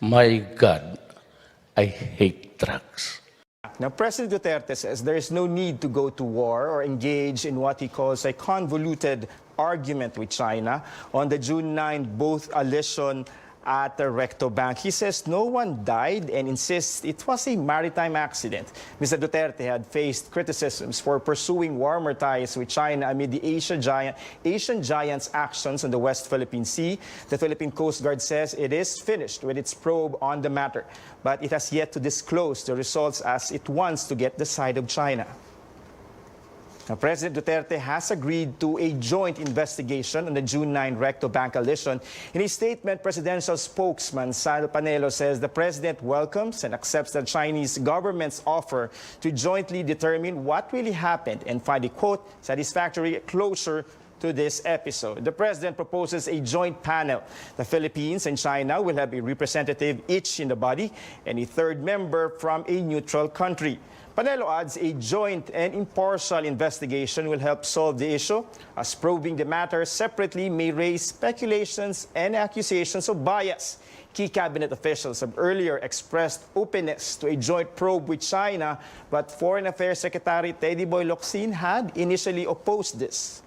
My God, I hate drugs. Now, President Duterte says there is no need to go to war or engage in what he calls a convoluted argument with China on the June 9 both allision at the Recto Bank. He says no one died and insists it was a maritime accident. Mr. Duterte had faced criticisms for pursuing warmer ties with China amid the Asian giant's actions on the West Philippine Sea. The Philippine Coast Guard says it is finished with its probe on the matter, but it has yet to disclose the results as it wants to get the side of China. Now, President Duterte has agreed to a joint investigation on the June 9 Recto Bank allision. In a statement, presidential spokesman Sal Panelo says the president welcomes and accepts the Chinese government's offer to jointly determine what really happened and find a, quote, satisfactory closure to this episode. The president proposes a joint panel. The Philippines and China will have a representative each in the body and a third member from a neutral country. Panelo adds a joint and impartial investigation will help solve the issue, as probing the matter separately may raise speculations and accusations of bias. Key cabinet officials have earlier expressed openness to a joint probe with China, but Foreign Affairs Secretary Teddy Boy Locsin had initially opposed this.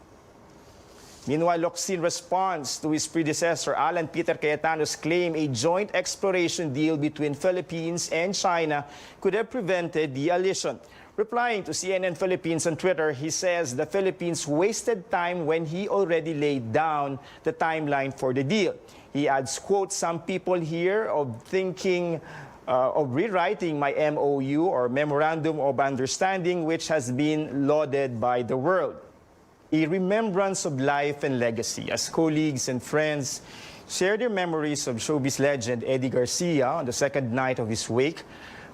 Meanwhile, Locsin responds to his predecessor Alan Peter Cayetano's claim a joint exploration deal between Philippines and China could have prevented the allision. Replying to CNN Philippines on Twitter, he says the Philippines wasted time when he already laid down the timeline for the deal. He adds, quote, some people here of thinking of rewriting my MOU or Memorandum of Understanding, which has been lauded by the world. A remembrance of life and legacy as colleagues and friends share their memories of showbiz legend Eddie Garcia on the second night of his wake.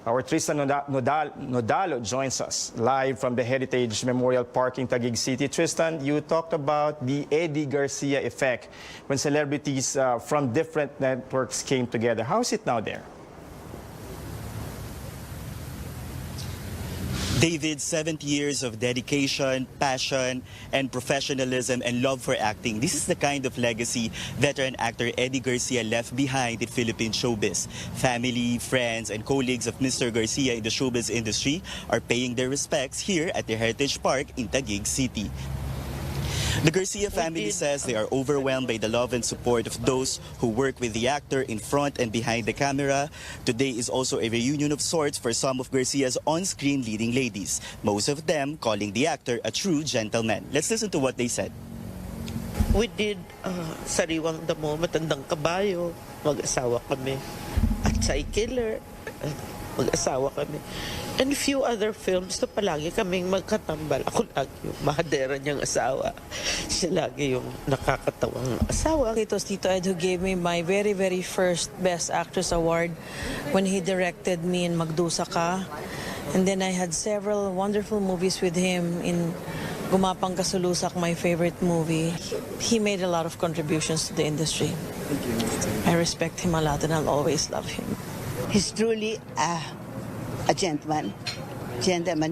Our Tristan Nodalo joins us live from the Heritage Memorial Park in Taguig City. Tristan, you talked about the Eddie Garcia effect when celebrities from different networks came together. How is it now there? David, 70 years of dedication, passion, and professionalism and love for acting. This is the kind of legacy veteran actor Eddie Garcia left behind in Philippine showbiz. Family, friends, and colleagues of Mr. Garcia in the showbiz industry are paying their respects here at the Heritage Park in Taguig City. The Garcia family says they are overwhelmed by the love and support of those who work with the actor in front and behind the camera. Today is also a reunion of sorts for some of Garcia's on-screen leading ladies, most of them calling the actor a true gentleman. Let's listen to what they said. We did Sariwang Damo, Matandang Kabayo, mag-asawa kami. At Psy Killer, mag-asawa kami. And few other films na palagi kaming magkatambal. Ako lagi yung mahadera niyang asawa. Siya lagi yung nakakatawang asawa. It was Tito Ed who gave me my very, very first Best Actress Award when he directed me in Magdusa Ka. And then I had several wonderful movies with him in Gumapang Kasulusak, my favorite movie. He made a lot of contributions to the industry. I respect him a lot and I'll always love him. He's truly a gentleman,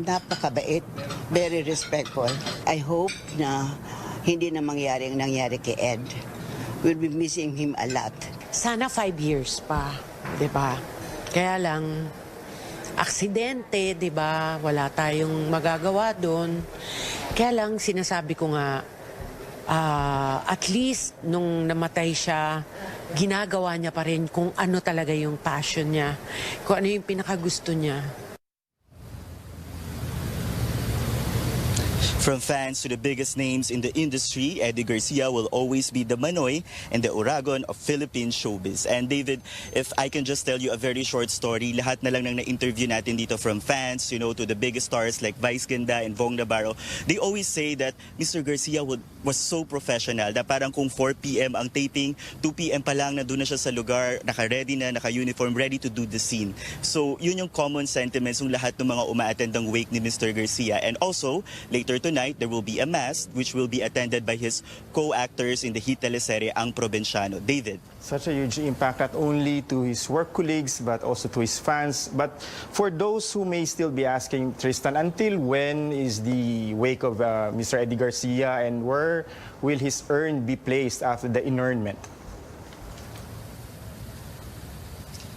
napakabait, very respectful. I hope na hindi na mangyari ang nangyari kay Ed. We'll be missing him a lot. Sana 5 years pa, di ba? Kaya lang, aksidente, di ba? Wala tayong magagawa doon. Kaya lang, sinasabi ko nga, at least nung namatay siya, ginagawa niya pa rin kung ano talaga yung passion niya, kung ano yung pinakagusto niya. From fans to the biggest names in the industry, Eddie Garcia will always be the Manoy and the Uragon of Philippine showbiz. And David, if I can just tell you a very short story, lahat na lang ng na-interview natin dito from fans, you know, to the biggest stars like Vice Ganda and Vong Navarro, they always say that Mr. Garcia was so professional na parang kung 4 p.m. ang taping, 2 p.m. pa lang nandun na siya sa lugar, naka-ready na, naka-uniform, ready to do the scene. So yun yung common sentiments ng lahat ng mga uma-attend ng wake ni Mr. Garcia. And also, later tonight, there will be a mass which will be attended by his co-actors in the hit teleserye Ang Provinciano. David. Such a huge impact not only to his work colleagues but also to his fans. But for those who may still be asking, Tristan, until when is the wake of Mr. Eddie Garcia and where will his urn be placed after the inurnment?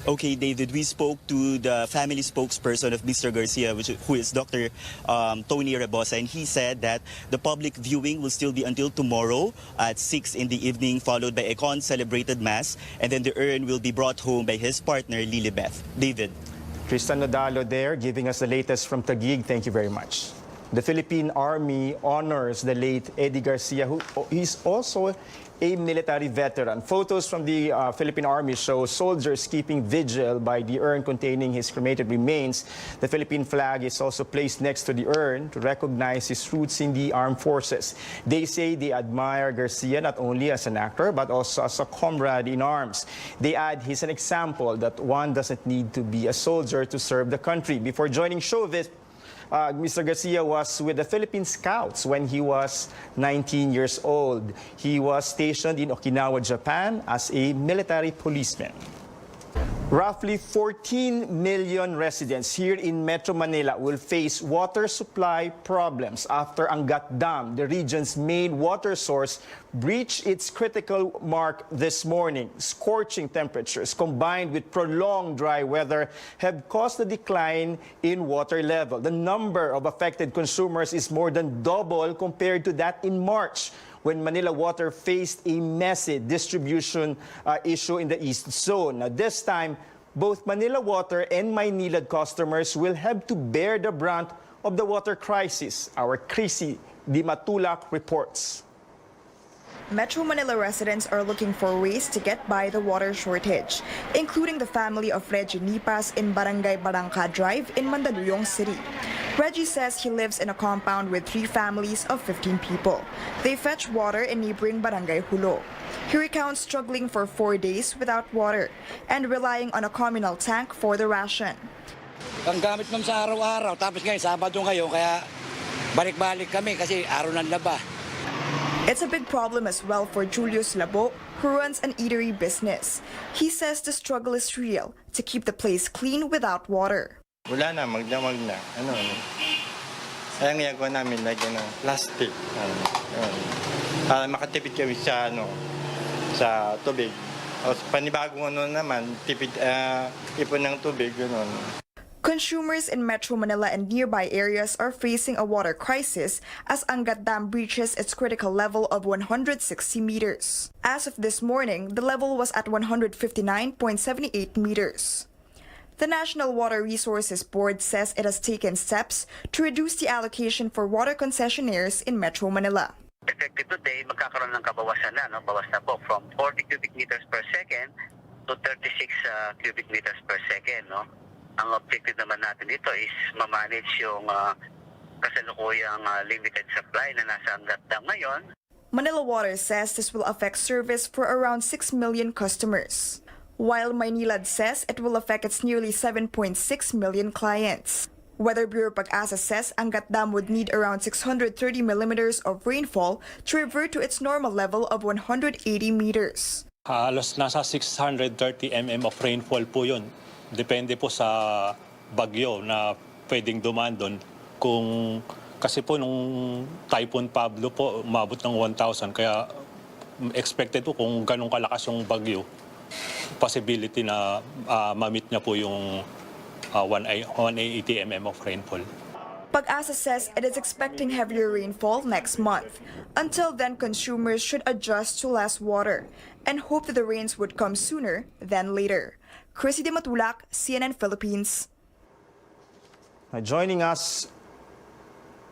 Okay, David, we spoke to the family spokesperson of Mr. Garcia, who is Dr. Tony Rebosa, and he said that the public viewing will still be until tomorrow at 6 in the evening, followed by a celebrated mass, and then the urn will be brought home by his partner, Lilibeth. David. Tristan Nodalo there, giving us the latest from Taguig. Thank you very much. The Philippine Army honors the late Eddie Garcia, who is also a military veteran. Photos from the Philippine Army show soldiers keeping vigil by the urn containing his cremated remains. The Philippine flag is also placed next to the urn to recognize his roots in the armed forces. They say they admire Garcia not only as an actor but also as a comrade in arms. They add he's an example that one doesn't need to be a soldier to serve the country. Before joining showbiz, Mr. Garcia was with the Philippine Scouts when he was 19 years old. He was stationed in Okinawa, Japan as a military policeman. Roughly 14 million residents here in Metro Manila will face water supply problems after Angat Dam, the region's main water source, breached its critical mark this morning. Scorching temperatures combined with prolonged dry weather have caused a decline in water level. The number of affected consumers is more than double compared to that in March, when Manila Water faced a messy distribution issue in the East Zone. Now, this time, both Manila Water and Maynilad customers will have to bear the brunt of the water crisis. Our Chrissy Di Matulak reports. Metro Manila residents are looking for ways to get by the water shortage, including the family of Reggie Nipas in Barangay Barangka Drive in Mandaluyong City. Reggie says he lives in a compound with 3 families of 15 people. They fetch water in neighboring Barangay Hulo. He recounts struggling for 4 days without water and relying on a communal tank for the ration. Ang gamit ma'am sa araw-araw, tapos ngayon, Sabado ngayon, kaya balik-balik kami kasi araw ng laba. It's a big problem as well for Julius Labo, who runs an eatery business. He says the struggle is real to keep the place clean without water. Wala na, magdamag na. Kaya ginagawa namin like plastic. Para makatipid kami sa sa tubig. O panibagong naman, tipid ipon ng tubig, gano'n. Consumers in Metro Manila and nearby areas are facing a water crisis as Angat Dam breaches its critical level of 160 meters. As of this morning, the level was at 159.78 meters. The National Water Resources Board says it has taken steps to reduce the allocation for water concessionaires in Metro Manila. Effective today, magkakaroon ng kabawasan na, bawas na po from 40 cubic meters per second to 36 cubic meters per second. Ang objective naman natin dito is ma-manage yung kasalukuyang limited supply na nasa Angat Dam ngayon. Manila Water says this will affect service for around 6 million customers, while Maynilad says it will affect its nearly 7.6 million clients. Weather Bureau Pag-asa says Angat Dam would need around 630 millimeters of rainfall to revert to its normal level of 180 meters. Halos nasa 630 mm of rainfall po yun. Depende po sa bagyo na pwedeng dumaan doon. Kasi po nung Typhoon Pablo po, umabot ng 1,000. Kaya expected po kung ganun kalakas yung bagyo, possibility na ma-meet niya po yung 180 mm of rainfall. Pag-asa says it is expecting heavier rainfall next month. Until then, consumers should adjust to less water and hope that the rains would come sooner than later. Chrissy Di Matulak, CNN Philippines. Joining us,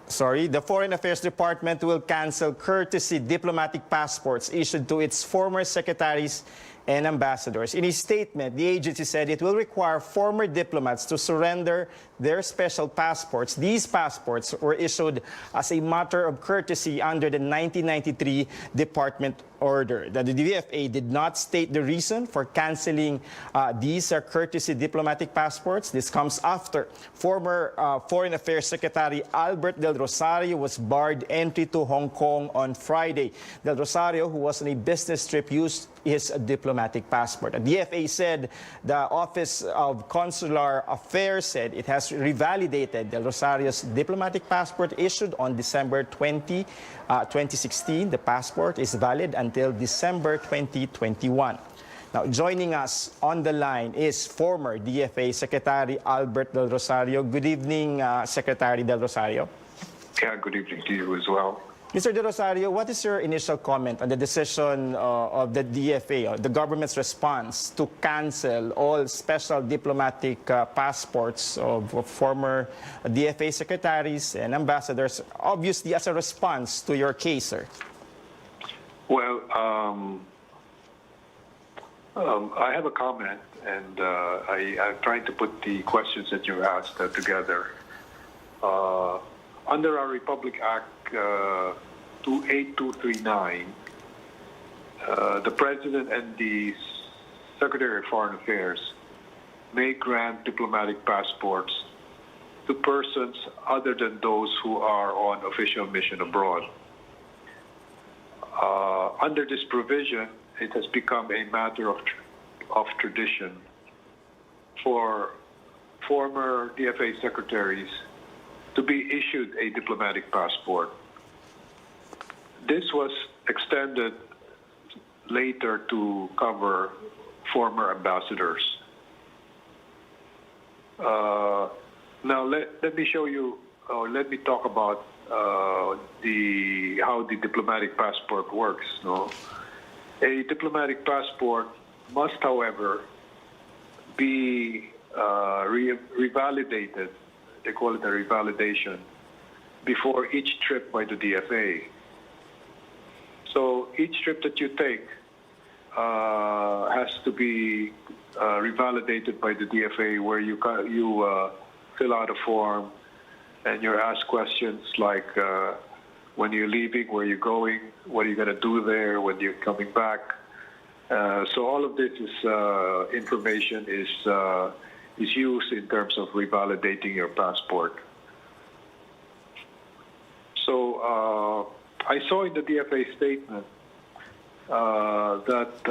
the Foreign Affairs Department will cancel courtesy diplomatic passports issued to its former secretaries and ambassadors. In a statement, the agency said it will require former diplomats to surrender their special passports. These passports were issued as a matter of courtesy under the 1993 department order. The DFA did not state the reason for canceling these courtesy diplomatic passports. This comes after former Foreign Affairs Secretary Albert Del Rosario was barred entry to Hong Kong on Friday. Del Rosario, who was on a business trip, used his diplomatic passport. The DFA said the Office of Consular Affairs said it has revalidated Del Rosario's diplomatic passport issued on December 20, 2016. The passport is valid until December 2021. Now, joining us on the line is former DFA Secretary Albert Del Rosario. Good evening, Secretary Del Rosario. Yeah, good evening to you as well. Mr. De Rosario, what is your initial comment on the decision of the DFA, the government's response to cancel all special diplomatic passports of former DFA secretaries and ambassadors, obviously as a response to your case, sir? Well, I have a comment, and I'm trying to put the questions that you asked together. Under our Republic Act 28239, the President and the Secretary of Foreign Affairs may grant diplomatic passports to persons other than those who are on official mission abroad. Under this provision, it has become a matter of tradition for former DFA secretaries to be issued a diplomatic passport. This was extended later to cover former ambassadors. Now let me show you, or let me talk about how the diplomatic passport works. No? A diplomatic passport must, however, be revalidated. They call it a revalidation before each trip by the DFA. So each trip that you take has to be revalidated by the DFA, where you fill out a form and you're asked questions like when you're leaving, where you're going, what are you going to do there, when you're coming back. So all of this is information is used in terms of revalidating your passport. So I saw in the DFA statement that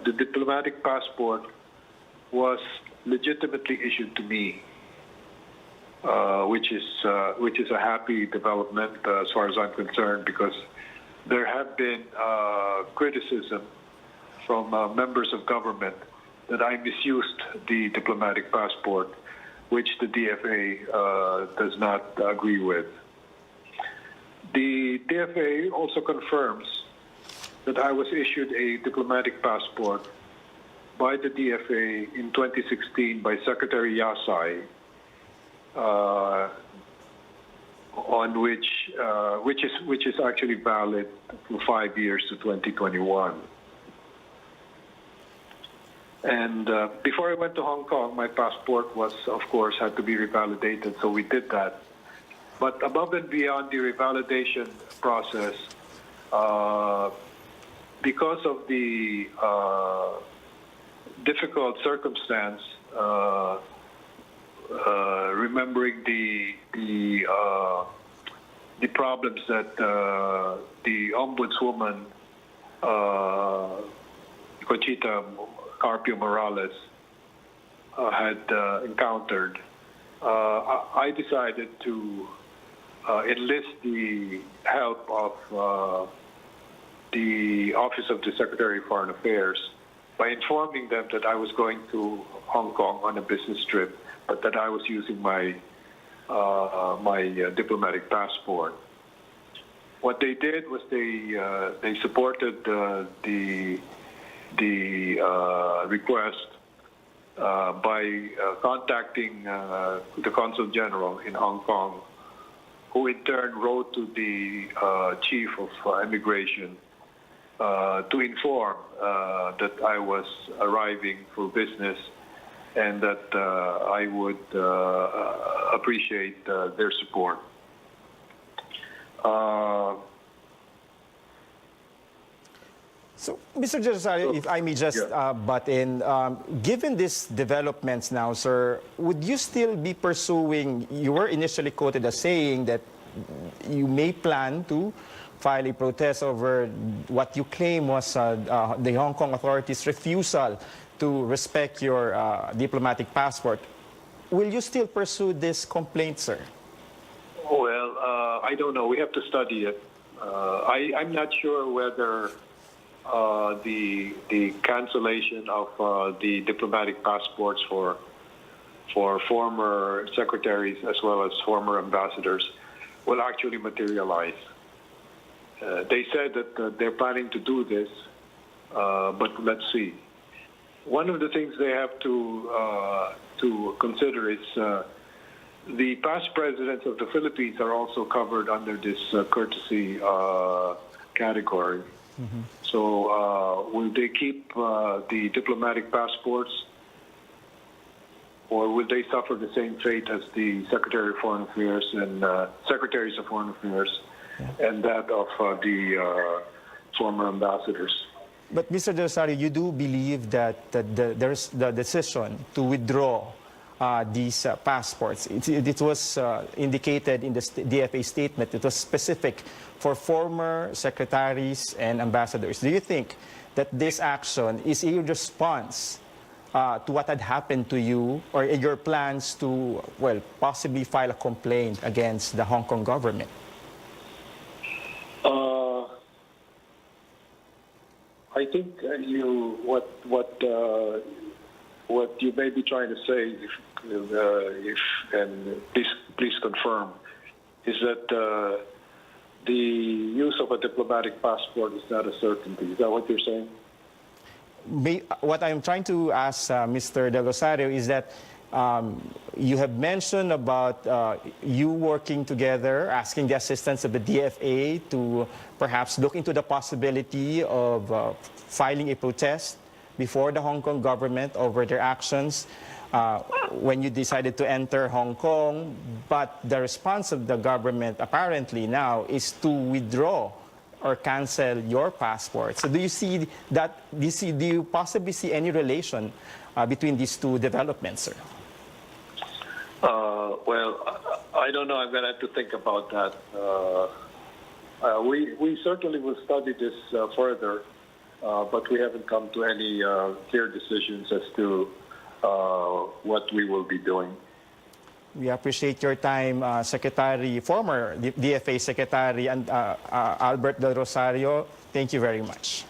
the diplomatic passport was legitimately issued to me, which is a happy development as far as I'm concerned, because there have been criticism from members of government that I misused the diplomatic passport, which the DFA does not agree with. The DFA also confirms that I was issued a diplomatic passport by the DFA in 2016 by Secretary Yasay, on which is actually valid for 5 years to 2021. And before I went to Hong Kong, my passport was, of course, had to be revalidated, so we did that. But above and beyond the revalidation process, because of the difficult circumstance, remembering the problems that the ombudswoman Conchita Carpio Morales had encountered, I decided to enlist the help of the Office of the Secretary of Foreign Affairs by informing them that I was going to Hong Kong on a business trip, but that I was using my diplomatic passport. What they did was they supported the request by contacting the Consul General in Hong Kong, who in turn wrote to the Chief of Immigration to inform that I was arriving for business and that I would appreciate their support. So, Mr. De Rosario, if I may just butt in, given these developments now, sir, would you still be pursuing, you were initially quoted as saying that you may plan to file a protest over what you claim was the Hong Kong authorities' refusal to respect your diplomatic passport. Will you still pursue this complaint, sir? Well, I don't know. We have to study it. I'm not sure whether the cancellation of the diplomatic passports for former secretaries as well as former ambassadors will actually materialize. They said that they're planning to do this, but let's see. One of the things they have to consider is the past presidents of the Philippines are also covered under this courtesy category. So will they keep the diplomatic passports, or will they suffer the same fate as the Secretary of Foreign Affairs and Secretaries of Foreign Affairs and that of the former ambassadors? But Mr. Del Rosario, you do believe that there's the decision to withdraw these passports. It was indicated in the DFA statement. It was specific for former secretaries and ambassadors. Do you think that this action is a response to what had happened to you, or your plans to, well, possibly file a complaint against the Hong Kong government? I think what you may be trying to say, and please confirm, is that the use of a diplomatic passport is not a certainty. Is that what you're saying? What I'm trying to ask Mr. Del Rosario is that you have mentioned about you working together, asking the assistance of the DFA to perhaps look into the possibility of filing a protest before the Hong Kong government over their actions when you decided to enter Hong Kong. But the response of the government apparently now is to withdraw or cancel your passport. So do you see that? Do you possibly see any relation between these two developments, sir? Well, I don't know. I'm going to have to think about that. We certainly will study this further, but we haven't come to any clear decisions as to what we will be doing. We appreciate your time, Secretary, former DFA Secretary, and Albert Del Rosario. Thank you very much.